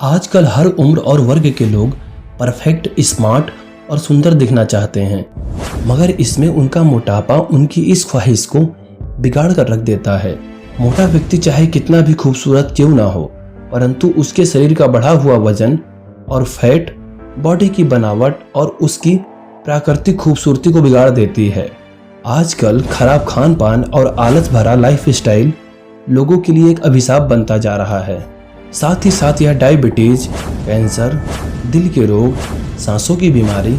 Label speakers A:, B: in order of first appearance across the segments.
A: आजकल हर उम्र और वर्ग के लोग परफेक्ट, स्मार्ट और सुंदर दिखना चाहते हैं, मगर इसमें उनका मोटापा उनकी इस ख्वाहिश को बिगाड़ कर रख देता है। मोटा व्यक्ति चाहे कितना भी खूबसूरत क्यों ना हो, परंतु उसके शरीर का बढ़ा हुआ वजन और फैट बॉडी की बनावट और उसकी प्राकृतिक खूबसूरती को बिगाड़ देती है। आजकल खराब खान पान और आलस भरा लाइफस्टाइल लोगों के लिए एक अभिशाप बनता जा रहा है। साथ ही साथ यह डायबिटीज, कैंसर, दिल के रोग, सांसों की बीमारी,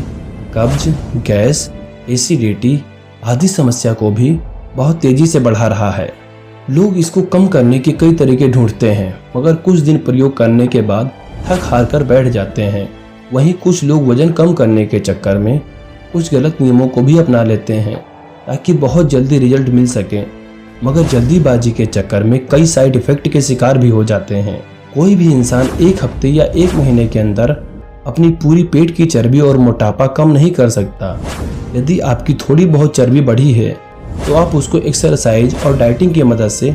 A: कब्ज, गैस, एसिडिटी आदि समस्या को भी बहुत तेजी से बढ़ा रहा है। लोग इसको कम करने के कई तरीके ढूंढते हैं, मगर कुछ दिन प्रयोग करने के बाद थक हार कर बैठ जाते हैं। वहीं कुछ लोग वजन कम करने के चक्कर में कुछ गलत नियमों को भी अपना लेते हैं ताकि बहुत जल्दी रिजल्ट मिल सके, मगर जल्दीबाजी के चक्कर में कई साइड इफेक्ट के शिकार भी हो जाते हैं। कोई भी इंसान एक हफ्ते या एक महीने के अंदर अपनी पूरी पेट की चर्बी और मोटापा कम नहीं कर सकता। यदि आपकी थोड़ी बहुत चर्बी बढ़ी है तो आप उसको एक्सरसाइज और डाइटिंग की मदद से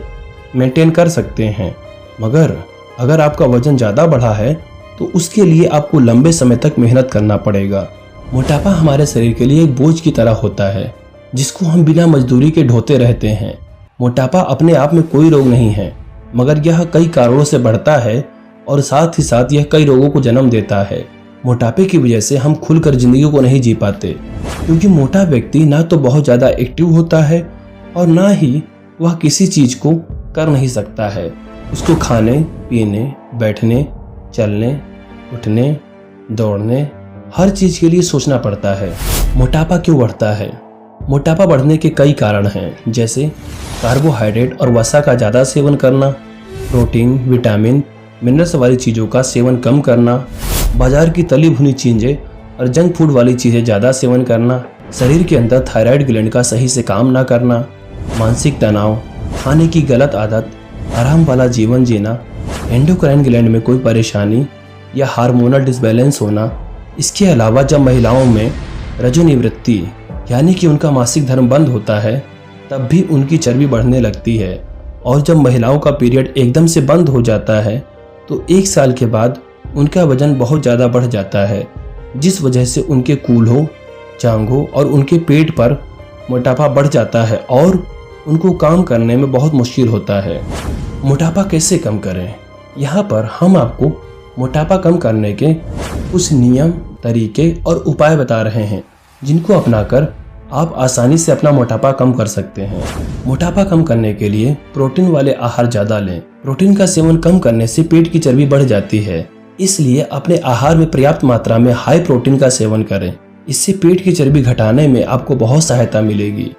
A: मेंटेन कर सकते हैं, मगर अगर आपका वजन ज़्यादा बढ़ा है तो उसके लिए आपको लंबे समय तक मेहनत करना पड़ेगा। मोटापा हमारे शरीर के लिए एक बोझ की तरह होता है जिसको हम बिना मजदूरी के ढोते रहते हैं। मोटापा अपने आप में कोई रोग नहीं है, मगर यह कई कारणों से बढ़ता है और साथ ही साथ यह कई रोगों को जन्म देता है। मोटापे की वजह से हम खुलकर जिंदगी को नहीं जी पाते, क्योंकि मोटा व्यक्ति ना तो बहुत ज़्यादा एक्टिव होता है और ना ही वह किसी चीज़ को कर नहीं सकता है। उसको खाने, पीने, बैठने, चलने, उठने, दौड़ने हर चीज़ के लिए सोचना पड़ता है। मोटापा क्यों बढ़ता है? मोटापा बढ़ने के कई कारण हैं, जैसे कार्बोहाइड्रेट और वसा का ज़्यादा सेवन करना, प्रोटीन, विटामिन, मिनरल्स वाली चीज़ों का सेवन कम करना, बाजार की तली भुनी चीज़ें और जंक फूड वाली चीज़ें ज़्यादा सेवन करना, शरीर के अंदर थायराइड ग्लैंड का सही से काम ना करना, मानसिक तनाव, खाने की गलत आदत, आराम वाला जीवन जीना, एंडोक्राइन ग्लैंड में कोई परेशानी या हार्मोनल डिसबैलेंस होना। इसके अलावा जब महिलाओं में रजोनिवृत्ति यानी कि उनका मासिक धर्म बंद होता है तब भी उनकी चर्बी बढ़ने लगती है, और जब महिलाओं का पीरियड एकदम से बंद हो जाता है तो एक साल के बाद उनका वजन बहुत ज़्यादा बढ़ जाता है, जिस वजह से उनके कूल्हों, जांघों और उनके पेट पर मोटापा बढ़ जाता है और उनको काम करने में बहुत मुश्किल होता है। मोटापा कैसे कम करें? यहाँ पर हम आपको मोटापा कम करने के कुछ नियम, तरीके और उपाय बता रहे हैं जिनको अपनाकर आप आसानी से अपना मोटापा कम कर सकते हैं। मोटापा कम करने के लिए प्रोटीन वाले आहार ज़्यादा लें। प्रोटीन का सेवन कम करने से पेट की चर्बी बढ़ जाती है, इसलिए अपने आहार में पर्याप्त मात्रा में हाई प्रोटीन का सेवन करें। इससे पेट की चर्बी घटाने में आपको बहुत सहायता मिलेगी।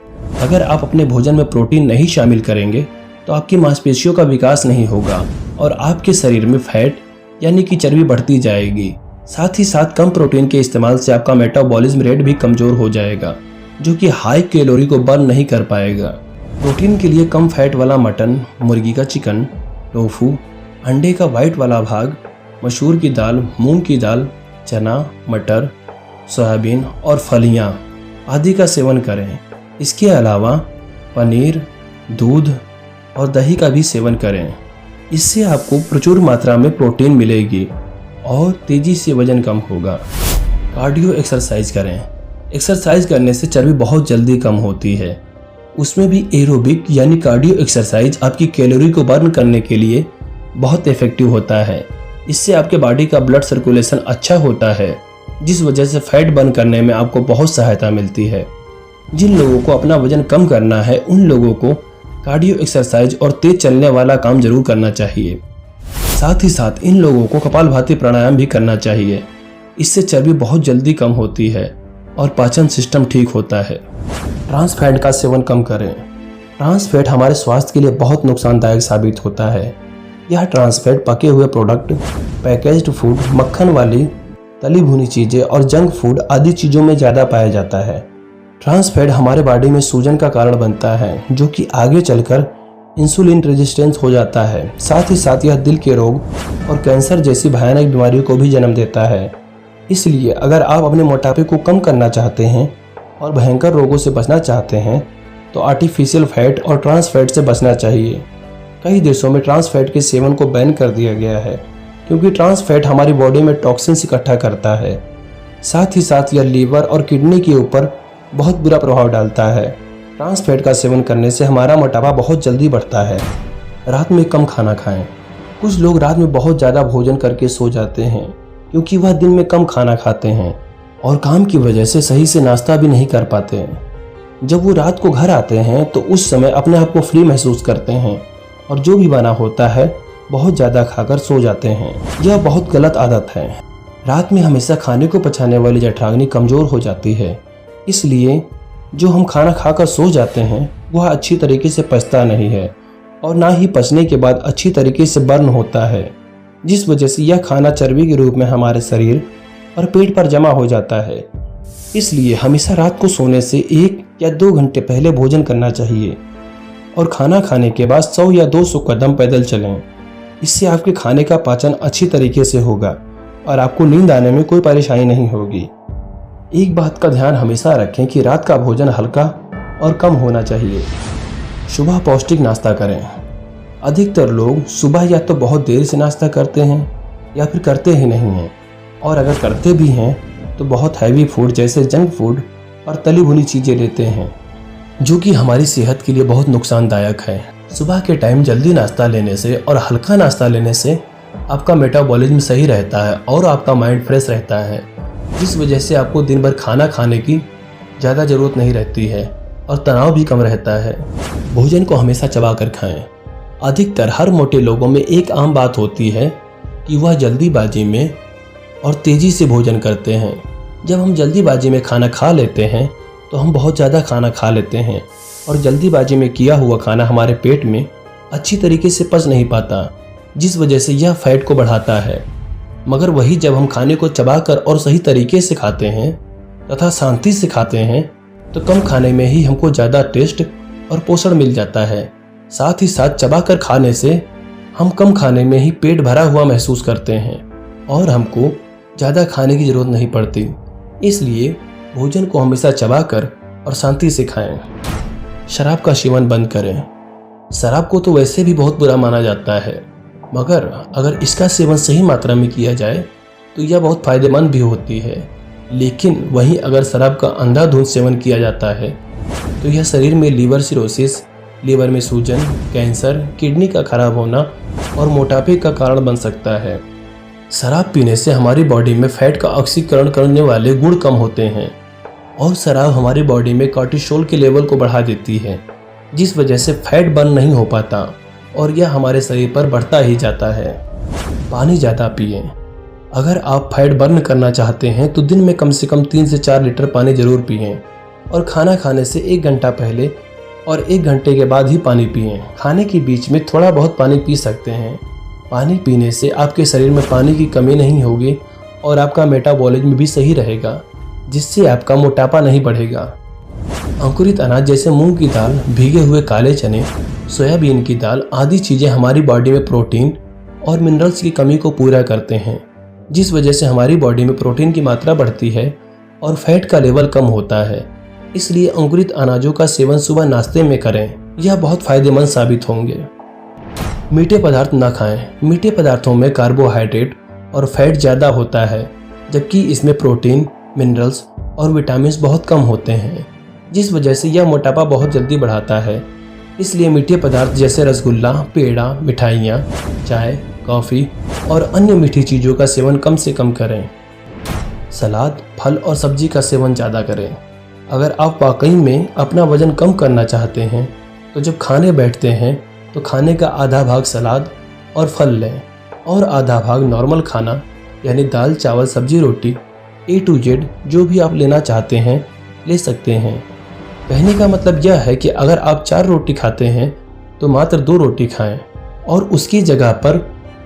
A: अगर आप अपने भोजन में प्रोटीन नहीं शामिल करेंगे तो आपकी मांसपेशियों का विकास नहीं होगा और आपके शरीर में फैट यानी कि चर्बी बढ़ती जाएगी। साथ ही साथ कम प्रोटीन के इस्तेमाल से आपका मेटाबॉलिज्म रेट भी कमजोर हो जाएगा, जो कि हाई कैलोरी को बर्न नहीं कर पाएगा। प्रोटीन के लिए कम फैट वाला मटन, मुर्गी का चिकन, टोफू, अंडे का वाइट वाला भाग, मसूर की दाल, मूंग की दाल, चना, मटर, सोयाबीन और फलियां आदि का सेवन करें। इसके अलावा पनीर, दूध और दही का भी सेवन करें। इससे आपको प्रचुर मात्रा में प्रोटीन मिलेगी और तेजी से वजन कम होगा। कार्डियो एक्सरसाइज करें। एक्सरसाइज करने से चर्बी बहुत जल्दी कम होती है। उसमें भी एरोबिक यानी कार्डियो एक्सरसाइज आपकी कैलोरी को बर्न करने के लिए बहुत इफेक्टिव होता है। इससे आपके बॉडी का ब्लड सर्कुलेशन अच्छा होता है, जिस वजह से फैट बर्न करने में आपको बहुत सहायता मिलती है। जिन लोगों को अपना वजन कम करना है उन लोगों को कार्डियो एक्सरसाइज और तेज चलने वाला काम जरूर करना चाहिए। साथ ही साथ इन लोगों को कपालभाति प्राणायाम भी करना चाहिए। इससे चर्बी बहुत जल्दी कम होती है और पाचन सिस्टम ठीक होता है। ट्रांस फैट का सेवन कम करें। ट्रांस फैट हमारे स्वास्थ्य के लिए बहुत नुकसानदायक साबित होता है। यह ट्रांस फैट पके हुए प्रोडक्ट, पैकेज्ड फूड, मक्खन वाली तली भुनी चीज़ें और जंक फूड आदि चीज़ों में ज़्यादा पाया जाता है। ट्रांस फैट हमारे बॉडी में सूजन का कारण बनता है, जो कि आगे चलकर इंसुलिन रेजिस्टेंस हो जाता है। साथ ही साथ यह दिल के रोग और कैंसर जैसी भयानक बीमारियों को भी जन्म देता है। इसलिए अगर आप अपने मोटापे को कम करना चाहते हैं और भयंकर रोगों से बचना चाहते हैं तो आर्टिफिशियल फैट और ट्रांस फैट से बचना चाहिए। कई देशों में ट्रांस फैट के सेवन को बैन कर दिया गया है, क्योंकि ट्रांस फैट हमारी बॉडी में टॉक्सिन्स इकट्ठा करता है। साथ ही साथ यह लीवर और किडनी के ऊपर बहुत बुरा प्रभाव डालता है। ट्रांस फैट का सेवन करने से हमारा मोटापा बहुत जल्दी बढ़ता है। रात में कम खाना खाएं। कुछ लोग रात में बहुत ज़्यादा भोजन करके सो जाते हैं क्योंकि वह दिन में कम खाना खाते हैं और काम की वजह से सही से नाश्ता भी नहीं कर पाते हैं। जब वो रात को घर आते हैं तो उस समय अपने आप को फ्री महसूस करते हैं और जो भी बना होता है बहुत ज़्यादा खाकर सो जाते हैं। यह बहुत गलत आदत है। रात में हमेशा खाने को पचाने वाली जठराग्नि कमज़ोर हो जाती है, इसलिए जो हम खाना खाकर सो जाते हैं वह अच्छी तरीके से पचता नहीं है और ना ही पचने के बाद अच्छी तरीके से बर्न होता है, जिस वजह से यह खाना चर्बी के रूप में हमारे शरीर और पेट पर जमा हो जाता है। इसलिए हमेशा रात को सोने से 1 या 2 घंटे पहले भोजन करना चाहिए और खाना खाने के बाद 100 या 200 कदम पैदल चलें। इससे आपके खाने का पाचन अच्छी तरीके से होगा और आपको नींद आने में कोई परेशानी नहीं होगी। एक बात का ध्यान हमेशा रखें कि रात का भोजन हल्का और कम होना चाहिए। सुबह पौष्टिक नाश्ता करें। अधिकतर लोग सुबह या तो बहुत देर से नाश्ता करते हैं या फिर करते ही नहीं हैं, और अगर करते भी हैं तो बहुत हैवी फूड जैसे जंक फूड और तली भुनी चीज़ें लेते हैं, जो कि हमारी सेहत के लिए बहुत नुकसानदायक है। सुबह के टाइम जल्दी नाश्ता लेने से और हल्का नाश्ता लेने से आपका मेटाबॉलिज्म सही रहता है और आपका माइंड फ्रेश रहता है, जिस वजह से आपको दिन भर खाना खाने की ज़्यादा ज़रूरत नहीं रहती है और तनाव भी कम रहता है। भोजन को हमेशा चबा कर खाएं। अधिकतर हर मोटे लोगों में एक आम बात होती है कि वह जल्दीबाजी में और तेज़ी से भोजन करते हैं। जब हम जल्दीबाजी में खाना खा लेते हैं तो हम बहुत ज़्यादा खाना खा लेते हैं और जल्दीबाजी में किया हुआ खाना हमारे पेट में अच्छी तरीके से पच नहीं पाता, जिस वजह से यह फैट को बढ़ाता है। मगर वही जब हम खाने को चबाकर और सही तरीके से खाते हैं तथा शांति से खाते हैं तो कम खाने में ही हमको ज़्यादा टेस्ट और पोषण मिल जाता है। साथ ही साथ चबाकर खाने से हम कम खाने में ही पेट भरा हुआ महसूस करते हैं और हमको ज़्यादा खाने की ज़रूरत नहीं पड़ती। इसलिए भोजन को हमेशा चबाकर और शांति से खाएं। शराब का सेवन बंद करें। शराब को तो वैसे भी बहुत बुरा माना जाता है, मगर अगर इसका सेवन सही मात्रा में किया जाए तो यह बहुत फायदेमंद भी होती है। लेकिन वहीं अगर शराब का अंधाधुंध सेवन किया जाता है तो यह शरीर में लीवर सिरोसिस, लीवर में सूजन, कैंसर, किडनी का खराब होना और मोटापे का कारण बन सकता है। शराब पीने से हमारी बॉडी में फैट का ऑक्सीकरण करने वाले गुण कम होते हैं और शराब हमारी बॉडी में कॉर्टिसोल के लेवल को बढ़ा देती है, जिस वजह से फैट बर्न नहीं हो पाता और यह हमारे शरीर पर बढ़ता ही जाता है। पानी ज़्यादा पिएं। अगर आप फैट बर्न करना चाहते हैं तो दिन में कम से कम 3 से 4 लीटर पानी जरूर पिएं और खाना खाने से 1 घंटा पहले और 1 घंटे के बाद ही पानी पिएं। खाने के बीच में थोड़ा बहुत पानी पी सकते हैं। पानी पीने से आपके शरीर में पानी की कमी नहीं होगी और आपका मेटाबॉलिज्म भी सही रहेगा, जिससे आपका मोटापा नहीं बढ़ेगा। अंकुरित अनाज जैसे मूंग की दाल, भीगे हुए काले चने, सोयाबीन की दाल आदि चीज़ें हमारी बॉडी में प्रोटीन और मिनरल्स की कमी को पूरा करते हैं, जिस वजह से हमारी बॉडी में प्रोटीन की मात्रा बढ़ती है और फैट का लेवल कम होता है। इसलिए अंकुरित अनाजों का सेवन सुबह नाश्ते में करें, यह बहुत फायदेमंद साबित होंगे। मीठे पदार्थ न खाएं। मीठे पदार्थों में कार्बोहाइड्रेट और फैट ज़्यादा होता है, जबकि इसमें प्रोटीन, मिनरल्स और विटामिन बहुत कम होते हैं, जिस वजह से यह मोटापा बहुत जल्दी बढ़ाता है। इसलिए मीठे पदार्थ जैसे रसगुल्ला, पेड़ा, मिठाइयाँ, चाय, कॉफ़ी और अन्य मीठी चीज़ों का सेवन कम से कम करें। सलाद, फल और सब्जी का सेवन ज़्यादा करें। अगर आप वाकई में अपना वजन कम करना चाहते हैं तो जब खाने बैठते हैं तो खाने का आधा भाग सलाद और फल लें और आधा भाग नॉर्मल खाना यानी दाल, चावल, सब्जी, रोटी A to Z जो भी आप लेना चाहते हैं ले सकते हैं। कहने का मतलब यह है कि अगर आप 4 रोटी खाते हैं तो मात्र 2 रोटी खाएं और उसकी जगह पर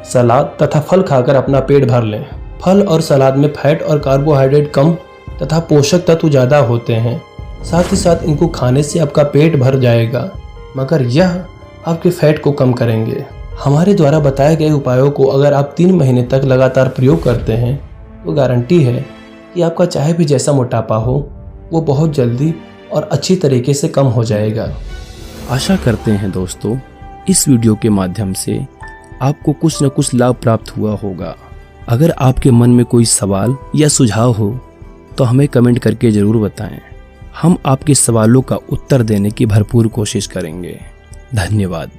A: सलाद तथा फल खाकर अपना पेट भर लें। फल और सलाद में फैट और कार्बोहाइड्रेट कम तथा पोषक तत्व ज़्यादा होते हैं। साथ ही साथ इनको खाने से आपका पेट भर जाएगा, मगर यह आपके फैट को कम करेंगे। हमारे द्वारा बताए गए उपायों को अगर आप 3 महीने तक लगातार प्रयोग करते हैं तो गारंटी है कि आपका चाहे भी जैसा मोटापा हो वो बहुत जल्दी और अच्छी तरीके से कम हो जाएगा।
B: आशा करते हैं दोस्तों इस वीडियो के माध्यम से
A: आपको कुछ न कुछ लाभ प्राप्त हुआ होगा। अगर आपके मन में कोई सवाल या सुझाव हो तो हमें कमेंट करके ज़रूर बताएं। हम आपके सवालों का उत्तर देने की भरपूर कोशिश करेंगे। धन्यवाद।